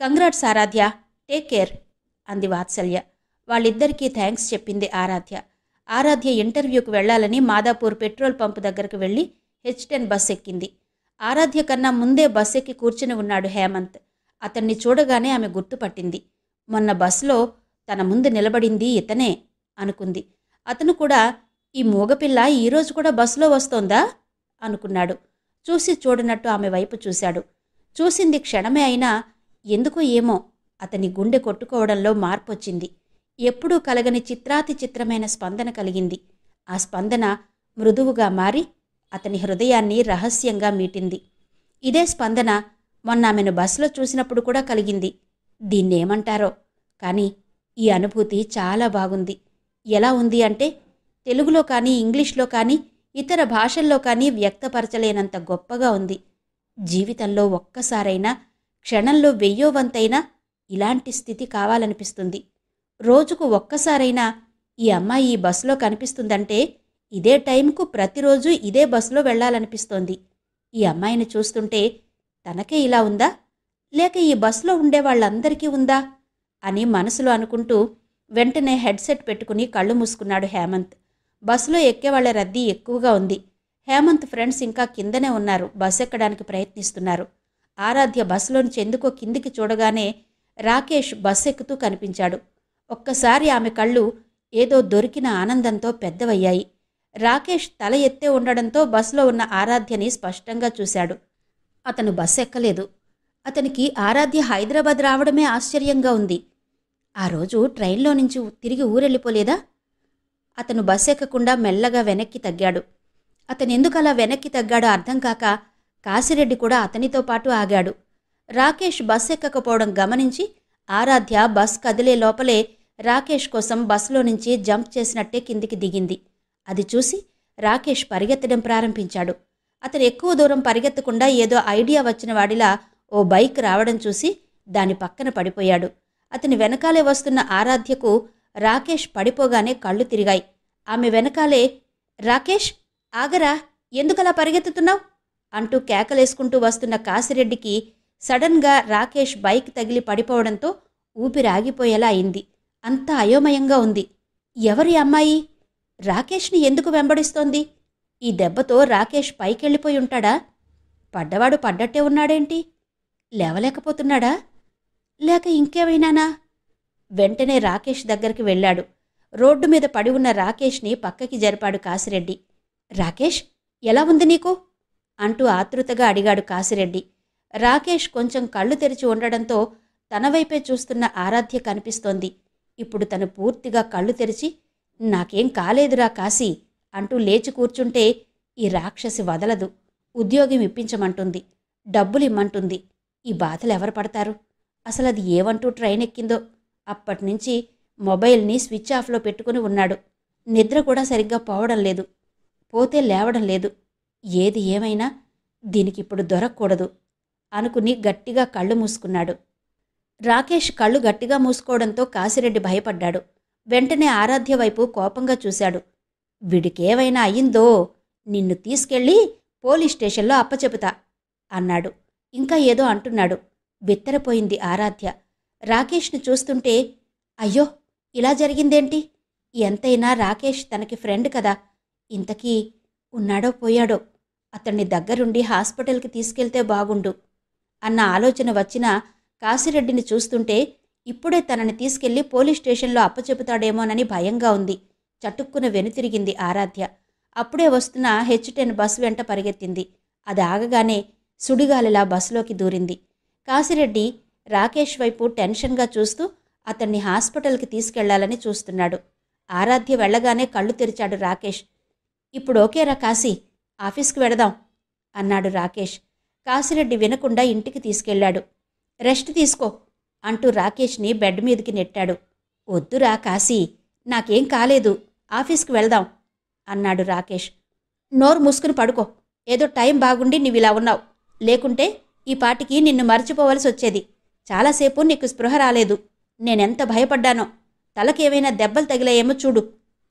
కంగ్రాట్స్ ఆరాధ్య, టేక్ కేర్ అంది వాత్సల్య. వాళ్ళిద్దరికీ థ్యాంక్స్ చెప్పింది ఆరాధ్య. ఆరాధ్య ఇంటర్వ్యూకి వెళ్లాలని మాదాపూర్ పెట్రోల్ పంపు దగ్గరకు వెళ్లి H10 బస్ ఎక్కింది. ఆరాధ్య కన్నా ముందే బస్ ఎక్కి కూర్చుని ఉన్నాడు హేమంత్. అతన్ని చూడగానే ఆమె గుర్తుపట్టింది. మొన్న బస్సులో తన ముందు నిలబడింది ఇతనే అనుకుంది. అతను కూడా ఈ మూగపిల్ల ఈరోజు కూడా బస్సులో వస్తోందా అనుకున్నాడు. చూసి చూడనట్టు ఆమె వైపు చూశాడు. చూసింది క్షణమే అయినా ఎందుకో ఏమో అతని గుండె కొట్టుకోవడంలో మార్పొచ్చింది. ఎప్పుడూ కలగని చిత్రాతి చిత్రమైన స్పందన కలిగింది. ఆ స్పందన మృదువుగా మారి అతని హృదయాన్ని రహస్యంగా మీటింది. ఇదే స్పందన మొన్న ఆమెను బస్సులో చూసినప్పుడు కూడా కలిగింది. దీన్నేమంటారో కానీ ఈ అనుభూతి చాలా బాగుంది. ఎలా ఉంది అంటే తెలుగులో కానీ ఇంగ్లీష్లో కానీ ఇతర భాషల్లో కానీ వ్యక్తపరచలేనంత గొప్పగా ఉంది. జీవితంలో ఒక్కసారైనా క్షణంలో 1000వ వంతైనా ఇలాంటి స్థితి కావాలనిపిస్తుంది. రోజుకు ఒక్కసారైనా ఈ అమ్మాయి ఈ బస్సులో కనిపిస్తుందంటే ఇదే టైంకు ప్రతిరోజు ఇదే బస్సులో వెళ్లాలనిపిస్తోంది. ఈ అమ్మాయిని చూస్తుంటే తనకే ఇలా ఉందా, లేక ఈ బస్సులో ఉండే వాళ్ళందరికీ ఉందా అని మనసులో అనుకుంటూ వెంటనే హెడ్సెట్ పెట్టుకుని కళ్ళు మూసుకున్నాడు హేమంత్. బస్సులో ఎక్కేవాళ్ల రద్దీ ఎక్కువగా ఉంది. హేమంత్ ఫ్రెండ్స్ ఇంకా కిందనే ఉన్నారు, బస్ ఎక్కడానికి ప్రయత్నిస్తున్నారు. ఆరాధ్య బస్సులోంచి ఎందుకో కిందికి చూడగానే రాకేష్ బస్ ఎక్కుతూ కనిపించాడు. ఒక్కసారి ఆమె కళ్ళు ఏదో దొరికిన ఆనందంతో పెద్దవయ్యాయి. రాకేష్ తల ఎత్తే ఉండడంతో బస్సులో ఉన్న ఆరాధ్యని స్పష్టంగా చూశాడు. అతను బస్ ఎక్కలేదు. అతనికి ఆరాధ్య హైదరాబాద్ రావడమే ఆశ్చర్యంగా ఉంది. ఆ రోజు ట్రైన్లో నుంచి తిరిగి ఊరెళ్ళిపోలేదా? అతను బస్ ఎక్కకుండా మెల్లగా వెనక్కి తగ్గాడు. అతనెందుకలా వెనక్కి తగ్గాడో అర్థం కాక కాశిరెడ్డి కూడా అతనితో పాటు ఆగాడు. రాకేష్ బస్ ఎక్కకపోవడం గమనించి ఆరాధ్య బస్ కదిలే లోపలే రాకేష్ కోసం బస్సులో నుంచి జంప్ చేసినట్టే కిందికి దిగింది. అది చూసి రాకేష్ పరిగెత్తడం ప్రారంభించాడు. అతను ఎక్కువ దూరం పరిగెత్తకుండా ఏదో ఐడియా వచ్చిన వాడిలా ఓ బైక్ రావడం చూసి దాని పక్కన పడిపోయాడు. అతని వెనకాలే వస్తున్న ఆరాధ్యకు రాకేష్ పడిపోగానే కళ్ళు తిరిగాయి. ఆమె వెనకాలే, రాకేష్ ఆగరా, ఎందుకలా పరిగెత్తుతున్నావు అంటూ కేకలేసుకుంటూ వస్తున్న కాశిరెడ్డికి సడన్గా రాకేష్ బైక్ తగిలి పడిపోవడంతో ఊపిరాగిపోయేలా అయింది. అంతా అయోమయంగా ఉంది. ఎవరి అమ్మాయి రాకేష్ని ఎందుకు వెంబడిస్తోంది? ఈ దెబ్బతో రాకేష్ పైకెళ్ళిపోయి ఉంటాడా? పడ్డవాడు పడ్డట్టే ఉన్నాడేంటి? లేవలేకపోతున్నాడా? లేక ఇంకేమైనానా? వెంటనే రాకేష్ దగ్గరికి వెళ్ళాడు. రోడ్డు మీద పడి ఉన్న రాకేష్ని పక్కకి జరిపాడు కాశిరెడ్డి. రాకేష్, ఎలా ఉంది నీకు అంటూ ఆతృతగా అడిగాడు కాశిరెడ్డి. రాకేష్ కొంచెం కళ్ళు తెరిచి ఉండడంతో తన వైపే చూస్తున్న ఆరాధ్య కనిపిస్తోంది. ఇప్పుడు తను పూర్తిగా కళ్ళు తెరిచి, నాకేం కాలేదురా కాశీ అంటూ లేచి కూర్చుంటే ఈ రాక్షసి వదలదు. ఉద్యోగం ఇప్పించమంటుంది, డబ్బులిమ్మంటుంది. ఈ బాధలు ఎవరు పడతారు? అసలది ఏమంటూ ట్రైన్ ఎక్కిందో. అప్పటినుంచి మొబైల్ని స్విచ్ ఆఫ్లో పెట్టుకుని ఉన్నాడు. నిద్ర కూడా సరిగ్గా పోవడం లేదు, పోతే లేవడం లేదు. ఏది ఏమైనా దీనికిప్పుడు దొరకకూడదు అనుకుని గట్టిగా కళ్ళు మూసుకున్నాడు. రాకేష్ కళ్ళు గట్టిగా మూసుకోవడంతో కాశిరెడ్డి భయపడ్డాడు. వెంటనే ఆరాధ్య వైపు కోపంగా చూశాడు. వీడికేవైనా అయ్యిందో నిన్ను తీసుకెళ్ళి పోలీస్ స్టేషన్లో అప్పచెపుతా అన్నాడు. ఇంకా ఏదో అంటున్నాడు. బిత్తరపోయింది ఆరాధ్య. రాకేష్ని చూస్తుంటే, అయ్యో ఇలా జరిగిందేంటి? ఎంతైనా రాకేష్ తనకి ఫ్రెండ్ కదా. ఇంతకీ ఉన్నాడో పోయాడో? అతన్ని దగ్గరుండి హాస్పిటల్కి తీసుకెళ్తే బాగుండు అన్న ఆలోచన వచ్చినా కాశిరెడ్డిని చూస్తుంటే ఇప్పుడే తనని తీసుకెళ్లి పోలీస్ స్టేషన్లో అప్పచెపుతాడేమోనని భయంగా ఉంది. చటుక్కున వెనుతిరిగింది ఆరాధ్య. అప్పుడే వస్తున్న H10 బస్సు వెంట పరిగెత్తింది. అది ఆగగానే సుడిగాలిలా బస్సులోకి దూరింది. కాశిరెడ్డి రాకేష్ వైపు టెన్షన్గా చూస్తూ అతన్ని హాస్పిటల్కి తీసుకెళ్లాలని చూస్తున్నాడు. ఆరాధ్య వెళ్లగానే కళ్ళు తెరిచాడు రాకేష్. ఇప్పుడు ఓకేరా కాశీ, ఆఫీస్కి వెడదాం అన్నాడు రాకేష్. కాశిరెడ్డి వినకుండా ఇంటికి తీసుకెళ్లాడు. రెస్ట్ తీసుకో అంటూ రాకేష్ని బెడ్ మీదకి నెట్టాడు. వద్దురా కాశీ, నాకేం కాలేదు, ఆఫీస్కి వెళ్దాం అన్నాడు రాకేష్. నోరు మూసుకుని పడుకో. ఏదో టైం బాగుండి నీవిలా ఉన్నావు. లేకుంటే ఈ పాటికి నిన్ను మర్చిపోవలసి వచ్చేది. చాలాసేపు నీకు స్పృహ రాలేదు. నేనెంత భయపడ్డానో. తలకేమైనా దెబ్బలు తగిలాయేమో చూడు.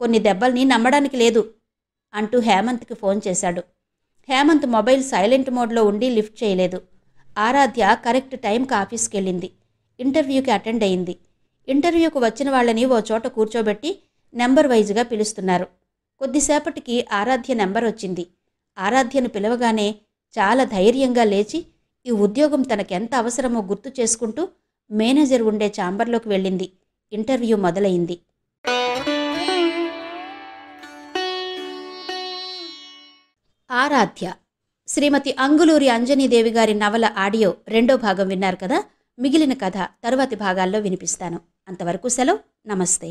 కొన్ని దెబ్బల్ని నమ్మడానికి లేదు అంటూ హేమంత్కి ఫోన్ చేశాడు. హేమంత్ మొబైల్ సైలెంట్ మోడ్లో ఉండి లిఫ్ట్ చేయలేదు. ఆరాధ్య కరెక్ట్ టైంకి ఆఫీస్కి వెళ్ళింది. ఇంటర్వ్యూకి అటెండ్ అయింది. ఇంటర్వ్యూకు వచ్చిన వాళ్ళని ఓ చోట కూర్చోబెట్టి నెంబర్ వైజ్గా పిలుస్తున్నారు. కొద్దిసేపటికి ఆరాధ్య నెంబర్ వచ్చింది. ఆరాధ్యను పిలవగానే చాలా ధైర్యంగా లేచి ఈ ఉద్యోగం తనకెంత అవసరమో గుర్తు చేసుకుంటూ మేనేజర్ ఉండే ఛాంబర్లోకి వెళ్ళింది. ఇంటర్వ్యూ మొదలైంది. ఆరాధ్య శ్రీమతి అంగులూరి అంజనీదేవి గారి నవల ఆడియో 2వ భాగం విన్నారు కదా. మిగిలిన కథ తరువాతి భాగాల్లో వినిపిస్తాను. అంతవరకు సెలవు. నమస్తే.